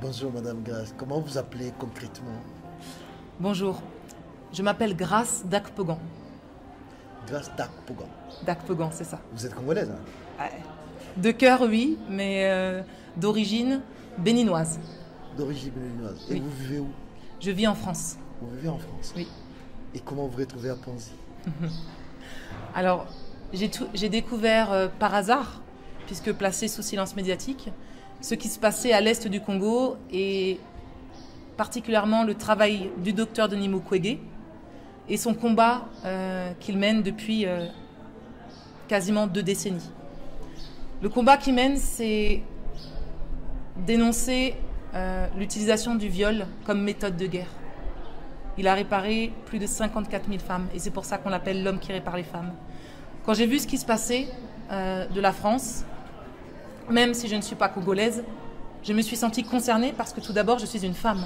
Bonjour Madame Grace, comment vous appelez concrètement? Bonjour, je m'appelle Grace Dakpegan. Grace Dakpegan. Dakpegan, c'est ça. Vous êtes congolaise, hein? Ouais. De cœur, oui, mais d'origine béninoise. D'origine béninoise. Et oui. vous vivez où? Je vis en France. Vous vivez en France? Oui. Et comment vous vous retrouvez à Panzi? Alors, j'ai découvert par hasard, puisque placé sous silence médiatique, ce qui se passait à l'est du Congo et particulièrement le travail du docteur Denis Mukwege et son combat qu'il mène depuis quasiment 2 décennies. Le combat qu'il mène, c'est dénoncer l'utilisation du viol comme méthode de guerre. Il a réparé plus de 54 000 femmes et c'est pour ça qu'on l'appelle l'homme qui répare les femmes. Quand j'ai vu ce qui se passait de la France, même si je ne suis pas congolaise, je me suis sentie concernée parce que tout d'abord, je suis une femme.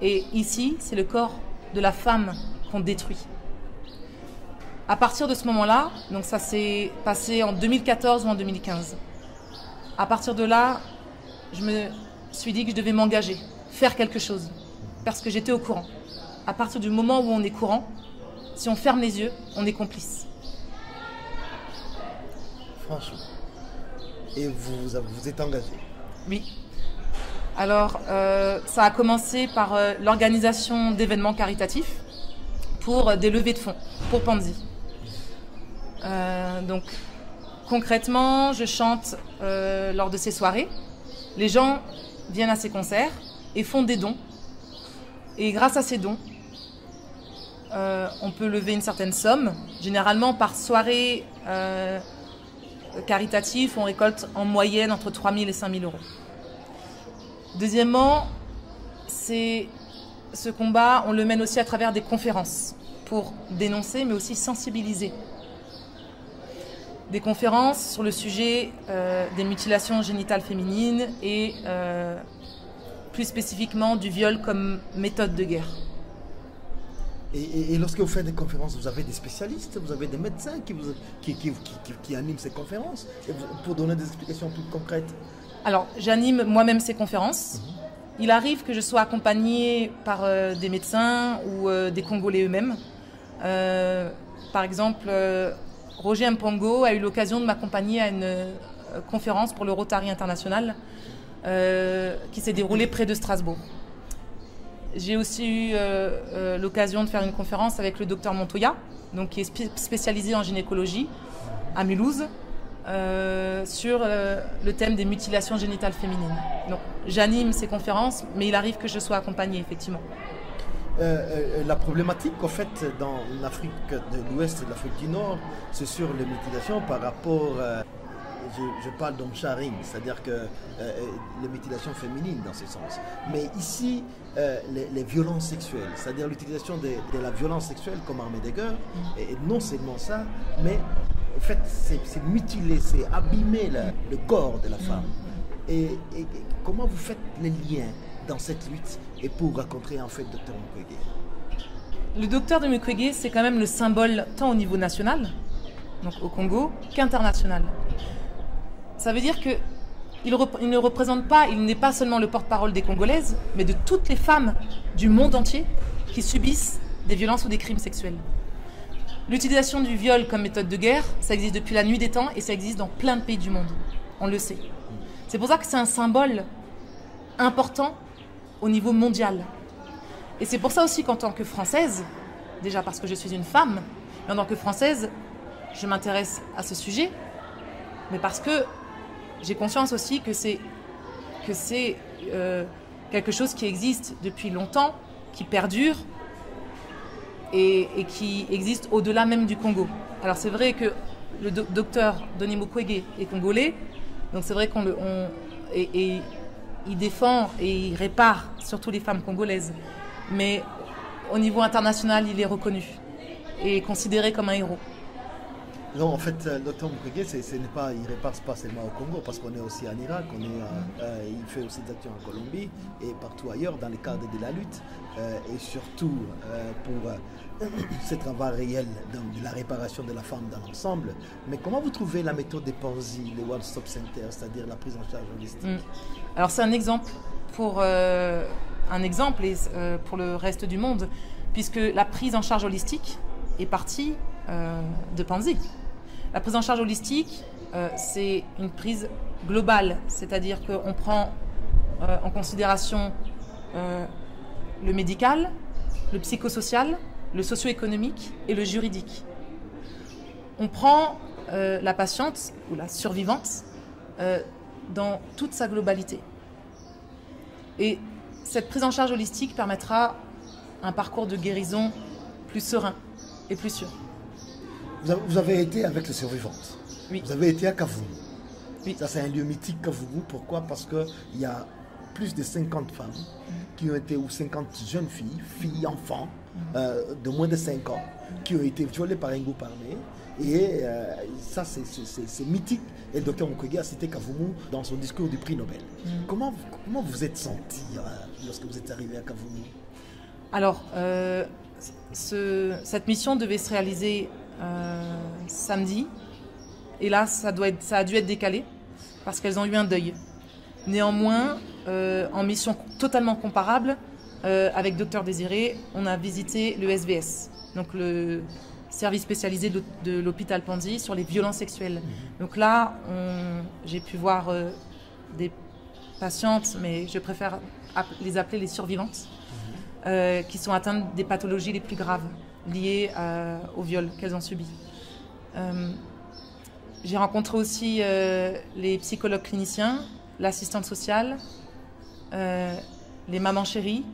Et ici, c'est le corps de la femme qu'on détruit. À partir de ce moment-là, donc ça s'est passé en 2014 ou en 2015, à partir de là, je me suis dit que je devais m'engager, faire quelque chose, parce que j'étais au courant. À partir du moment où on est courant, si on ferme les yeux, on est complice. Franchement. Et vous êtes engagé? Oui. Alors, ça a commencé par l'organisation d'événements caritatifs pour des levées de fonds, pour Panzi. Donc, concrètement, je chante lors de ces soirées. Les gens viennent à ces concerts et font des dons. Et grâce à ces dons, on peut lever une certaine somme. Généralement, par soirée caritative, on récolte en moyenne entre 3 000 et 5 000 euros. Deuxièmement, ce combat, on le mène aussi à travers des conférences pour dénoncer, mais aussi sensibiliser. Des conférences sur le sujet des mutilations génitales féminines et plus spécifiquement du viol comme méthode de guerre. Et lorsque vous faites des conférences, vous avez des spécialistes, vous avez des médecins qui animent ces conférences pour donner des explications plus concrètes? Alors, j'anime moi-même ces conférences. Il arrive que je sois accompagnée par des médecins ou des Congolais eux-mêmes. Par exemple, Roger Mpongo a eu l'occasion de m'accompagner à une conférence pour le Rotary International qui s'est déroulée près de Strasbourg. J'ai aussi eu l'occasion de faire une conférence avec le docteur Montoya, donc qui est spécialisé en gynécologie à Mulhouse, sur le thème des mutilations génitales féminines. Donc, j'anime ces conférences, mais il arrive que je sois accompagnée, effectivement. La problématique, en fait, dans l'Afrique de l'Ouest et de l'Afrique du Nord, c'est sur les mutilations par rapport... je parle d'homesharing, c'est-à-dire que les mutilations féminines dans ce sens. Mais ici, les violences sexuelles, c'est-à-dire l'utilisation de la violence sexuelle comme arme de guerre, et non seulement ça, mais en fait, c'est mutiler, c'est abîmer le corps de la femme. Et comment vous faites les liens dans cette lutte et pour rencontrer en fait Dr Mukwege? Le docteur de Mukwege, c'est quand même le symbole tant au niveau national, donc au Congo, qu'international. Ça veut dire qu'il ne représente pas, il n'est pas seulement le porte-parole des Congolaises, mais de toutes les femmes du monde entier qui subissent des violences ou des crimes sexuels. L'utilisation du viol comme méthode de guerre, ça existe depuis la nuit des temps et ça existe dans plein de pays du monde. On le sait. C'est pour ça que c'est un symbole important au niveau mondial. Et c'est pour ça aussi qu'en tant que Française, déjà parce que je suis une femme, mais en tant que Française, je m'intéresse à ce sujet, mais parce que j'ai conscience aussi que c'est quelque chose qui existe depuis longtemps, qui perdure et qui existe au-delà même du Congo. Alors c'est vrai que le docteur Denis Mukwege est congolais, donc c'est vrai il défend et il répare surtout les femmes congolaises. Mais au niveau international, il est reconnu et considéré comme un héros. Non, en fait, le Dr Mukwege, il ne répare pas seulement au Congo, parce qu'on est aussi en Irak, il fait aussi des actions en Colombie et partout ailleurs dans le cadre de la lutte, et surtout pour ce travail réel de la réparation de la femme dans l'ensemble. Mais comment vous trouvez la méthode des Panzi, les One Stop Center, c'est-à-dire la prise en charge holistique? Alors c'est un exemple pour un exemple et pour le reste du monde, puisque la prise en charge holistique est partie de Panzi. La prise en charge holistique, c'est une prise globale, c'est-à-dire qu'on prend en considération le médical, le psychosocial, le socio-économique et le juridique. On prend la patiente ou la survivante dans toute sa globalité. Et cette prise en charge holistique permettra un parcours de guérison plus serein et plus sûr. Vous avez été avec les survivantes. Oui. Vous avez été à Kavumu. Oui. Ça, c'est un lieu mythique, Kavumu. Pourquoi? Parce qu'il y a plus de 50 femmes qui ont été, ou 50 jeunes filles, enfants, de moins de 5 ans, qui ont été violées par un groupe armé. Et ça, c'est mythique. Et le docteur Mukwege a cité Kavumu dans son discours du prix Nobel. Comment vous êtes senti lorsque vous êtes arrivé à Kavumu? Alors, cette mission devait se réaliser samedi. Et là, ça a dû être décalé parce qu'elles ont eu un deuil. Néanmoins, en mission totalement comparable, avec Dr Désiré, on a visité le SVS, donc le service spécialisé de l'hôpital Panzi sur les violences sexuelles. Donc là, j'ai pu voir des patientes, mais je préfère les appeler les survivantes, qui sont atteintes des pathologies les plus graves liées au viol qu'elles ont subi. J'ai rencontré aussi les psychologues cliniciens, l'assistante sociale, les mamans chéries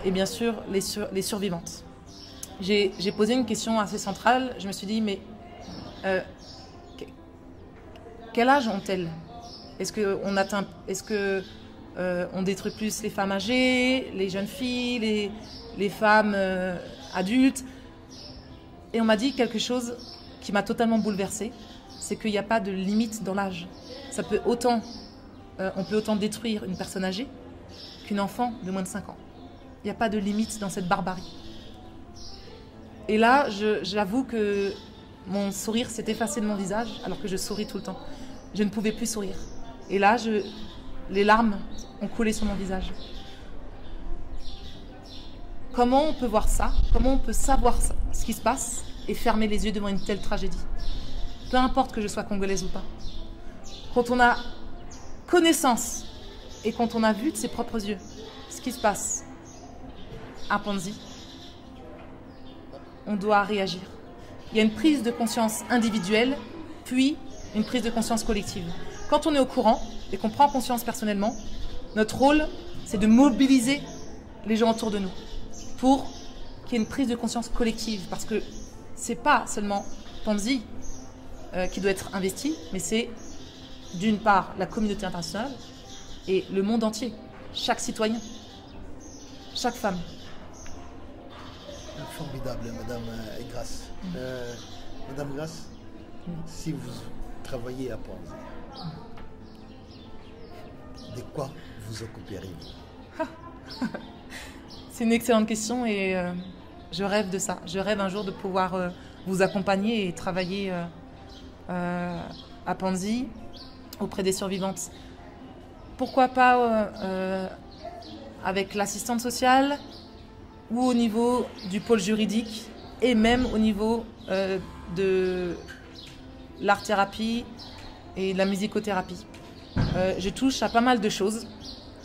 et bien sûr les survivantes. J'ai posé une question assez centrale. Je me suis dit, mais quel âge ont-elles? Est-ce qu'on détruit plus les femmes âgées, les jeunes filles, les femmes adultes? Et on m'a dit quelque chose qui m'a totalement bouleversée, c'est qu'il n'y a pas de limite dans l'âge. On peut autant détruire une personne âgée qu'une enfant de moins de 5 ans. Il n'y a pas de limite dans cette barbarie. Et là, j'avoue que mon sourire s'est effacé de mon visage, alors que je souris tout le temps. Je ne pouvais plus sourire. Et là, les larmes ont coulé sur mon visage. Comment on peut voir ça? Comment on peut savoir ça, ce qui se passe et fermer les yeux devant une telle tragédie? Peu importe que je sois congolaise ou pas. Quand on a connaissance et quand on a vu de ses propres yeux ce qui se passe à Panzi, on doit réagir. Il y a une prise de conscience individuelle, puis une prise de conscience collective. Quand on est au courant et qu'on prend conscience personnellement, notre rôle, c'est de mobiliser les gens autour de nous pour qu'il y ait une prise de conscience collective. Parce que c'est pas seulement Panzi qui doit être investi, mais c'est d'une part la communauté internationale et le monde entier, chaque citoyen, chaque femme. Formidable, Madame Grace. Madame Grace, si vous travaillez à Panzi, de quoi vous occuperiez-vous? C'est une excellente question et je rêve de ça. Je rêve un jour de pouvoir vous accompagner et travailler à Panzi auprès des survivantes. Pourquoi pas avec l'assistante sociale ou au niveau du pôle juridique et même au niveau de l'art-thérapie et de la musicothérapie. Je touche à pas mal de choses.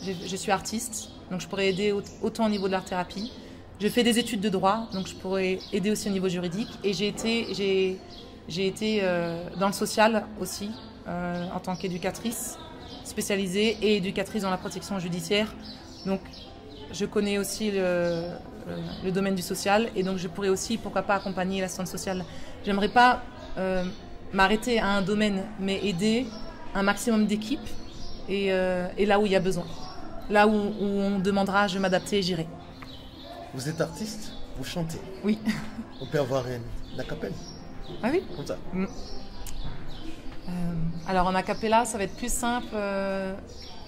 Je suis artiste, donc je pourrais aider autant au niveau de l'art-thérapie. Je fais des études de droit, donc je pourrais aider aussi au niveau juridique. Et j'ai été dans le social aussi, en tant qu'éducatrice spécialisée et éducatrice dans la protection judiciaire. Donc je connais aussi le domaine du social et donc je pourrais aussi, pourquoi pas, accompagner l'assistante sociale. J'aimerais pas m'arrêter à un domaine, mais aider un maximum d'équipes et là où il y a besoin. Là où on demandera, je vais m'adapter et j'irai. Vous êtes artiste, vous chantez. Oui. On peut avoir une acapella. Ah oui? Comme ça. Alors en acapella, ça va être plus simple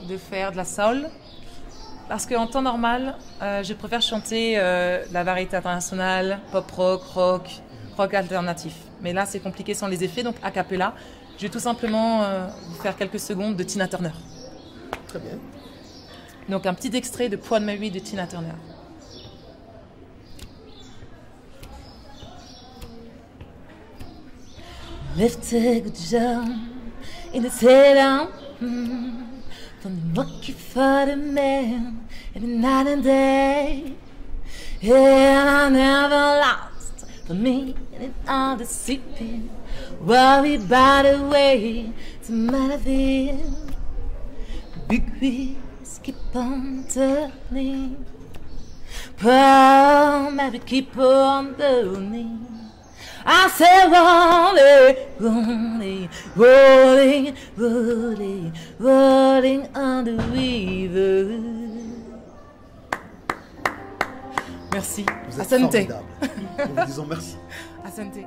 de faire de la soul. Parce qu'en temps normal, je préfère chanter la variété internationale, pop rock, rock alternatif. Mais là, c'est compliqué sans les effets, donc a cappella. Je vais tout simplement vous faire quelques secondes de Tina Turner. Très bien. Donc un petit extrait de Proud Mary de Tina Turner. Left a good jump in the tail from the monkey for the man every night and day. And I never lost the meaning of the sleeping, worried by the way to manifest. Big wheels keep on turning, Proud Mary keep on burning. I said rolling, rolling, rolling, rolling, rolling on the river. Merci. Vous êtes Asante. formidable. Nous vous disons merci. Asante.